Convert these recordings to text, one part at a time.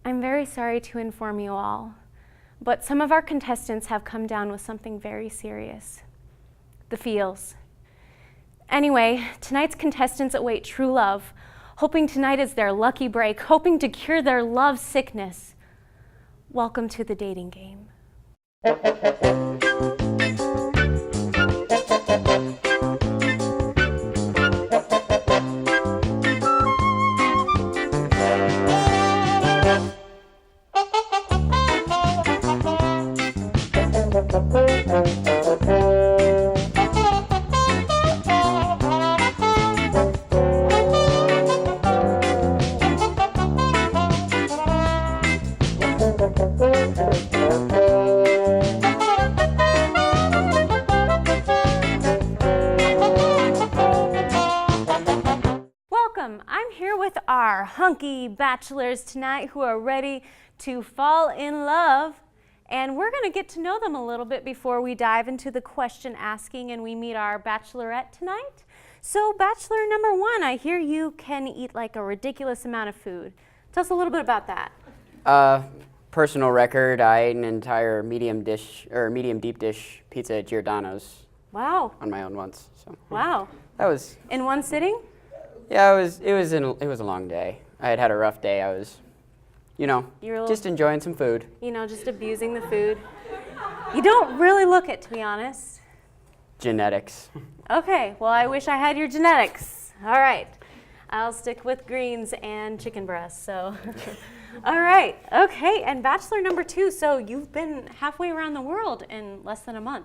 I'm very sorry to inform you all, but some of our contestants have come down with something very serious. The feels. Anyway, tonight's contestants await true love, hoping tonight is their lucky break, hoping to cure their love sickness. Welcome to the dating game. I'm here with our hunky bachelors tonight who are ready to fall in love, and we're going to get to know them a little bit before we dive into the question asking and we meet our bachelorette tonight. So bachelor number one, I hear you can eat like a ridiculous amount of food. Tell us a little bit about that. Personal record, I ate an entire medium deep dish pizza at Giordano's. Wow. On my own once. So wow. That was in one sitting? Yeah, it was a long day. I had a rough day. I was, just enjoying some food. Just abusing the food. You don't really look it, to be honest. Genetics. Okay, well, I wish I had your genetics. All right, I'll stick with greens and chicken breasts, so. All right, okay, and bachelor number two, so you've been halfway around the world in less than a month.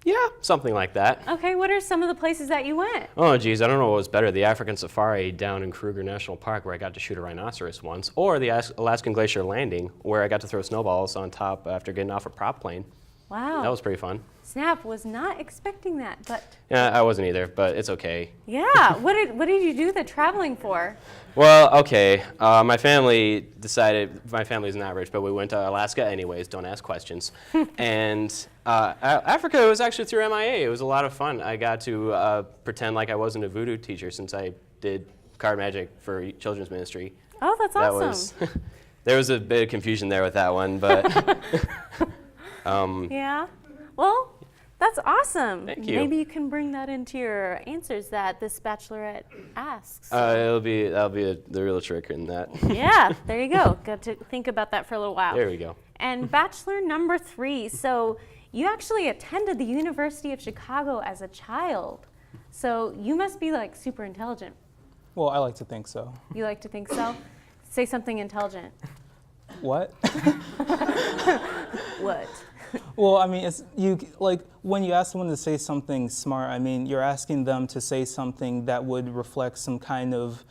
Yeah, something like that. Okay, what are some of the places that you went? Oh, geez, I don't know what was better, the African safari down in Kruger National Park where I got to shoot a rhinoceros once, or the Alaskan Glacier Landing where I got to throw snowballs on top after getting off a prop plane. Wow. That was pretty fun. Snap, was not expecting that, but... Yeah, I wasn't either, but it's okay. Yeah, what did you do the traveling for? Well, okay, my family's not rich, but we went to Alaska anyways, don't ask questions. And Africa was actually through MIA. It was a lot of fun. I got to pretend like I wasn't a voodoo teacher since I did card magic for children's ministry. Oh, that's awesome. There was a bit of confusion there with that one, but... yeah, well, that's awesome. Thank you. Maybe you can bring that into your answers that this bachelorette asks. That'll be the real trick in that. Yeah, there you go. Got to think about that for a little while. There we go. And bachelor number three, so you actually attended the University of Chicago as a child. So you must be like super intelligent. Well, I like to think so. You like to think so? Say something intelligent. What? What? Well, I mean, when you ask someone to say something smart, I mean, you're asking them to say something that would reflect some kind of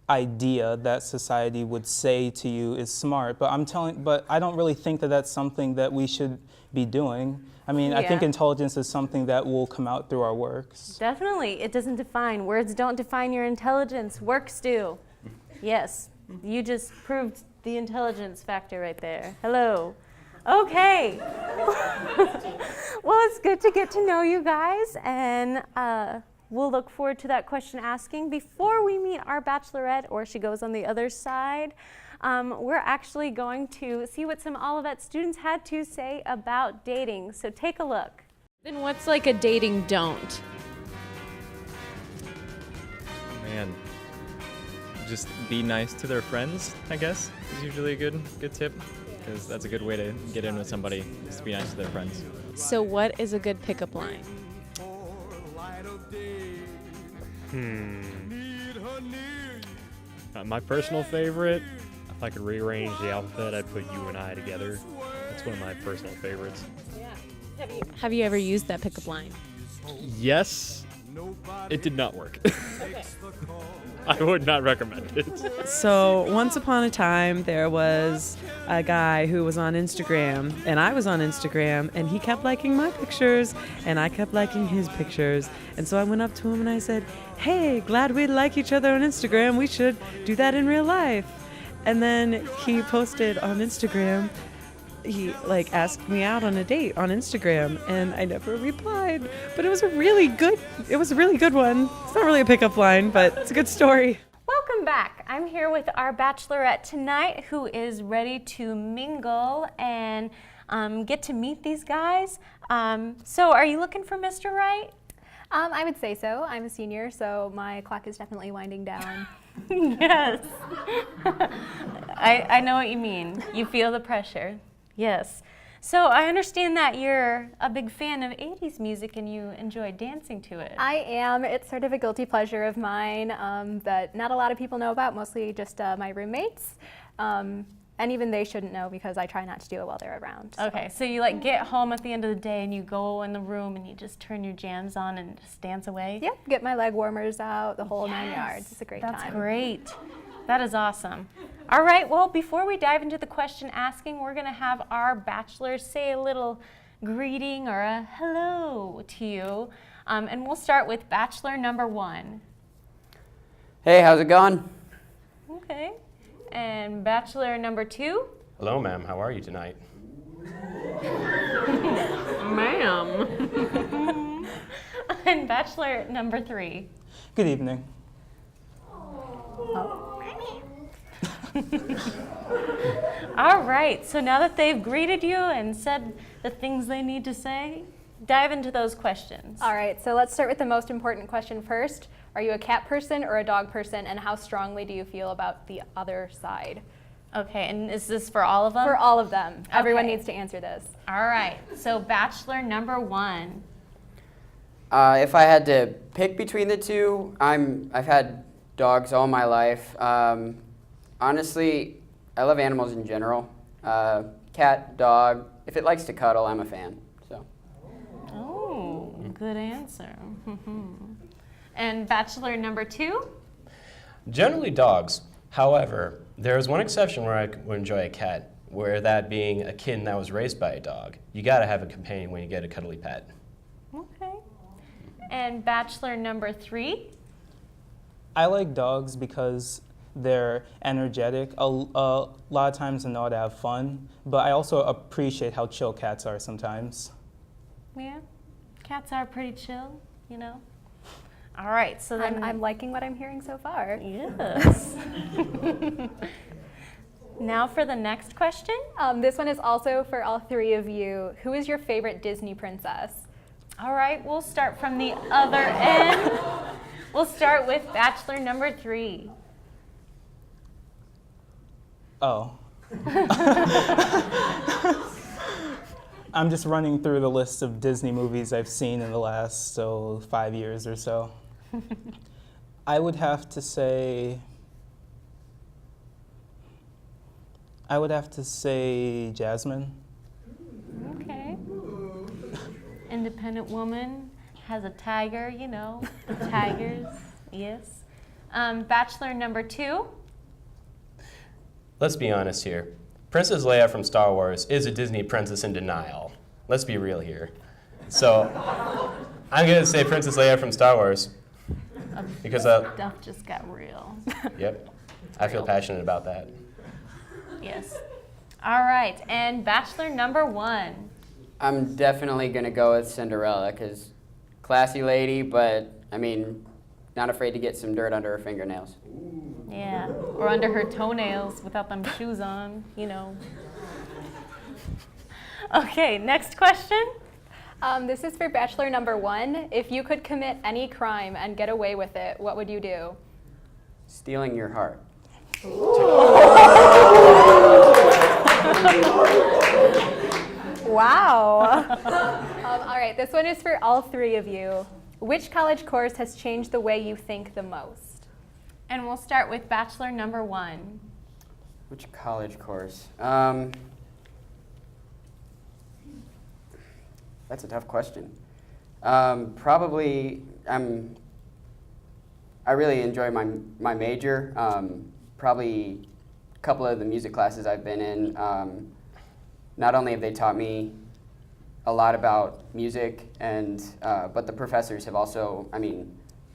idea that society would say to you is smart. But I don't really think that that's something that we should be doing. I mean, I think intelligence is something that will come out through our works. Definitely, it doesn't define. Words don't define your intelligence. Works do. Yes, you just proved the intelligence factor right there. Hello. Okay. Well, it's good to get to know you guys, and we'll look forward to that question asking. Before we meet our bachelorette, or she goes on the other side, we're actually going to see what some Olivet students had to say about dating. So take a look. Then what's like a dating don't? Man, just be nice to their friends, I guess, is usually a good tip, because that's a good way to get in with somebody, is to be nice to their friends. So what is a good pickup line? My personal favorite, if I could rearrange the alphabet, I'd put you and I together. That's one of my personal favorites. Yeah. Have you ever used that pickup line? Yes, it did not work. I would not recommend it. So once upon a time, there was a guy who was on Instagram, and I was on Instagram, and he kept liking my pictures, and I kept liking his pictures. And so I went up to him and I said, "Hey, glad we like each other on Instagram. We should do that in real life." And then he posted on Instagram, he asked me out on a date on Instagram, and I never replied. But it was a really good one. It's not really a pickup line, but it's a good story. Welcome back. I'm here with our bachelorette tonight who is ready to mingle and get to meet these guys. So are you looking for Mr. Right? I would say so. I'm a senior, so my clock is definitely winding down. Yes. I know what you mean. You feel the pressure. Yes. So I understand that you're a big fan of 80s music and you enjoy dancing to it. I am. It's sort of a guilty pleasure of mine that not a lot of people know about, mostly just my roommates. And even they shouldn't know because I try not to do it while they're around. So. Okay, so you like get home at the end of the day and you go in the room and you just turn your jams on and just dance away? Yep, get my leg warmers out, the whole 9 yards. It's a great time. That's great. That is awesome. All right, well, before we dive into the question asking, we're going to have our bachelors say a little greeting or a hello to you. And we'll start with bachelor number 1. Hey, how's it going? Okay. And bachelor number 2? Hello, ma'am. How are you tonight? Ma'am. And bachelor number 3? Good evening. All right, so now that they've greeted you and said the things they need to say, dive into those questions. All right, so let's start with the most important question first. Are you a cat person or a dog person, and how strongly do you feel about the other side? Okay, and is this for all of them? For all of them. Everyone Okay. needs to answer this. All right, so bachelor number 1. If I had to pick between the two, I've had dogs all my life. Honestly, I love animals in general. Cat, dog. If it likes to cuddle, I'm a fan. So. Oh, good answer. And bachelor number 2? Generally dogs. However, there is one exception where I would enjoy a cat, where that being a kitten that was raised by a dog. You gotta have a companion when you get a cuddly pet. Okay. And bachelor number 3? I like dogs because they're energetic. A lot of times I know how to have fun, but I also appreciate how chill cats are sometimes. Yeah, cats are pretty chill, you know. All right, so then I'm liking what I'm hearing so far. yes. Now for the next question. This one is also for all 3 of you. Who is your favorite Disney princess? All right, we'll start from the other end. We'll start with bachelor number 3. Oh. I'm just running through the list of Disney movies I've seen in the last 5 years or so. I would have to say Jasmine. Okay. Independent woman, has a tiger, you know, the tigers, yes. Bachelor number 2. Let's be honest here. Princess Leia from Star Wars is a Disney princess in denial. Let's be real here. So I'm gonna say Princess Leia from Star Wars because Stuff just got real. yep, I feel passionate about that. Yes. All right, and bachelor number 1. I'm definitely going to go with Cinderella because classy lady, but I mean, not afraid to get some dirt under her fingernails. Yeah, or under her toenails without them shoes on, you know. Okay, next question. This is for bachelor number 1. If you could commit any crime and get away with it, what would you do? Stealing your heart. Wow. All right, this one is for all 3 of you. Which college course has changed the way you think the most? And we'll start with bachelor number 1. Which college course? That's a tough question. Probably, I really enjoy my major. Probably a couple of the music classes I've been in, not only have they taught me a lot about music, but the professors have also,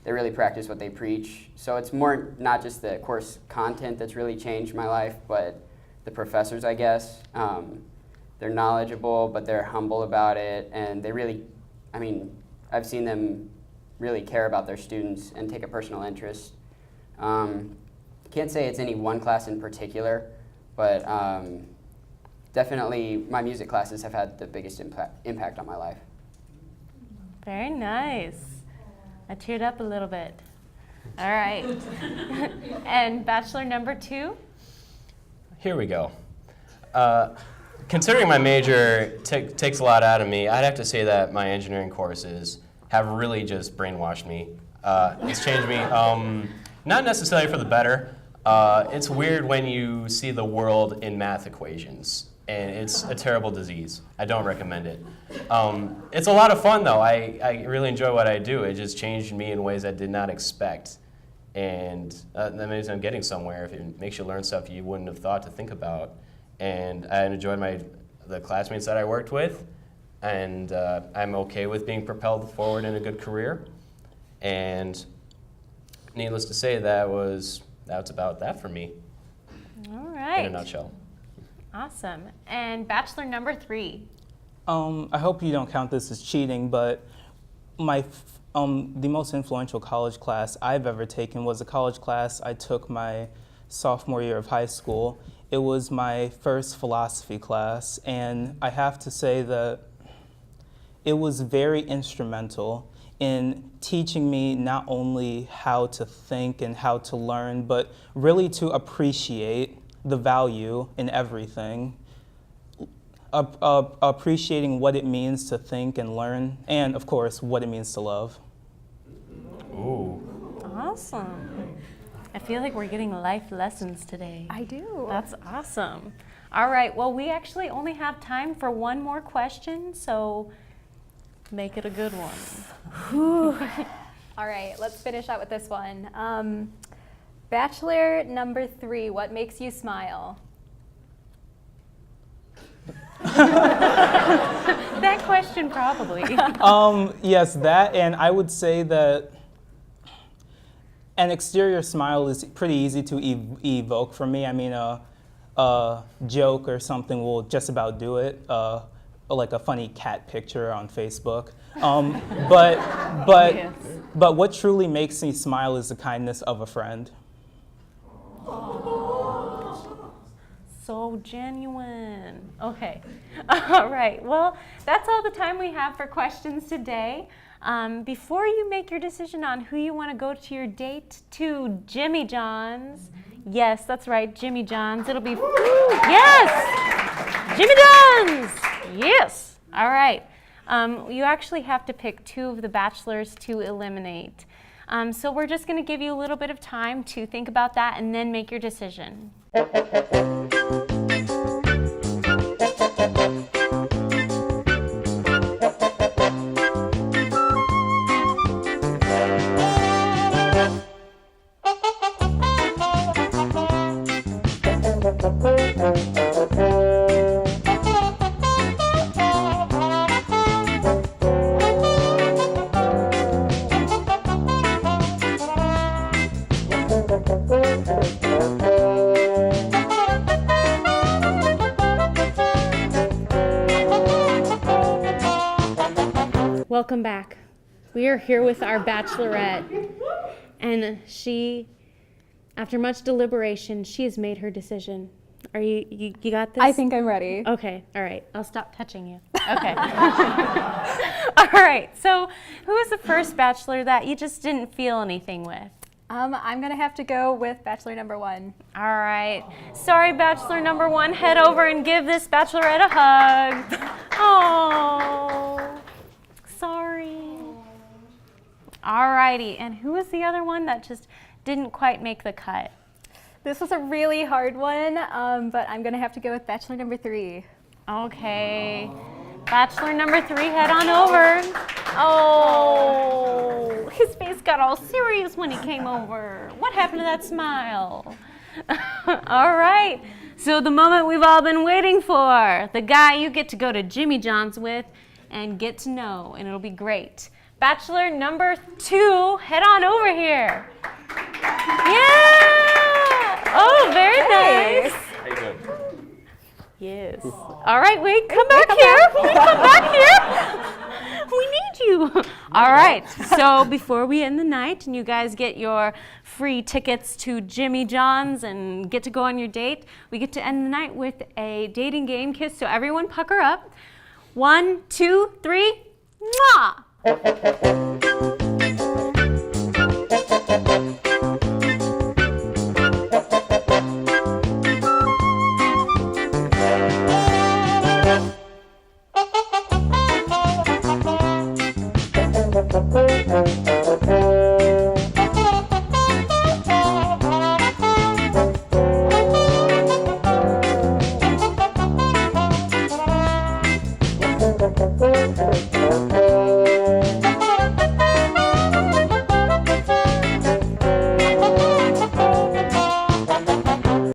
they really practice what they preach. So it's more not just the course content that's really changed my life, but the professors, I guess. They're knowledgeable, but they're humble about it, and they really, I've seen them really care about their students and take a personal interest. Can't can't say it's any one class in particular, but definitely my music classes have had the biggest impact on my life. Very nice. I teared up a little bit. All right. And bachelor number 2? Here we go. Considering my major takes a lot out of me, I'd have to say that my engineering courses have really just brainwashed me. It's changed me, not necessarily for the better. It's weird when you see the world in math equations, and it's a terrible disease. I don't recommend it. It's a lot of fun, though. I really enjoy what I do. It just changed me in ways I did not expect. And that means I'm getting somewhere if it makes you learn stuff you wouldn't have thought to think about. And I enjoyed the classmates that I worked with, and I'm okay with being propelled forward in a good career. And needless to say, that's about that for me. All right. In a nutshell. Awesome. And bachelor number 3? I hope you don't count this as cheating, but the most influential college class I've ever taken was a college class I took my sophomore year of high school. It was my first philosophy class, and I have to say that it was very instrumental in teaching me not only how to think and how to learn, but really to appreciate the value in everything. Appreciating what it means to think and learn, and of course, what it means to love. Ooh. Awesome. I feel like we're getting life lessons today. I do. That's awesome. All right, well, we actually only have time for one more question, so make it a good one. All right, let's finish out with this one. Bachelor number 3, what makes you smile? That question probably. Yes, that, and I would say that an exterior smile is pretty easy to evoke for me. I mean, a joke or something will just about do it, like a funny cat picture on Facebook. But what truly makes me smile is the kindness of a friend. So genuine. Okay. All right. Well, that's all the time we have for questions today. Before you make your decision on who you want to go to your date to Jimmy John's, yes, that's right, Jimmy John's. It'll be, yes, Jimmy John's, yes. All right. You actually have to pick 2 of the bachelors to eliminate. So we're just going to give you a little bit of time to think about that and then make your decision. Welcome back. We are here with our bachelorette, and she, after much deliberation, she has made her decision. Are you got this? I think I'm ready. Okay, all right. I'll stop touching you. Okay. All right, so who is the first bachelor that you just didn't feel anything with? I'm gonna have to go with bachelor number 1. All right. Sorry, bachelor number 1. Head over and give this bachelorette a hug. Oh, sorry. All righty, and who was the other one that just didn't quite make the cut? This was a really hard one, but I'm gonna have to go with bachelor number 3. Okay. Bachelor number 3, head on over. Oh, his face got all serious when he came over. What happened to that smile? All right, so the moment we've all been waiting for, the guy you get to go to Jimmy John's with and get to know, and it'll be great. Bachelor number 2, head on over here. Yeah! Oh, very nice. How you doing? Yes. All right, wait, come back here. Please come back here. We need you. All right. So before we end the night and you guys get your free tickets to Jimmy John's and get to go on your date, we get to end the night with a dating game kiss. So everyone pucker up. 1, 2, 3. Mwah! Thank you.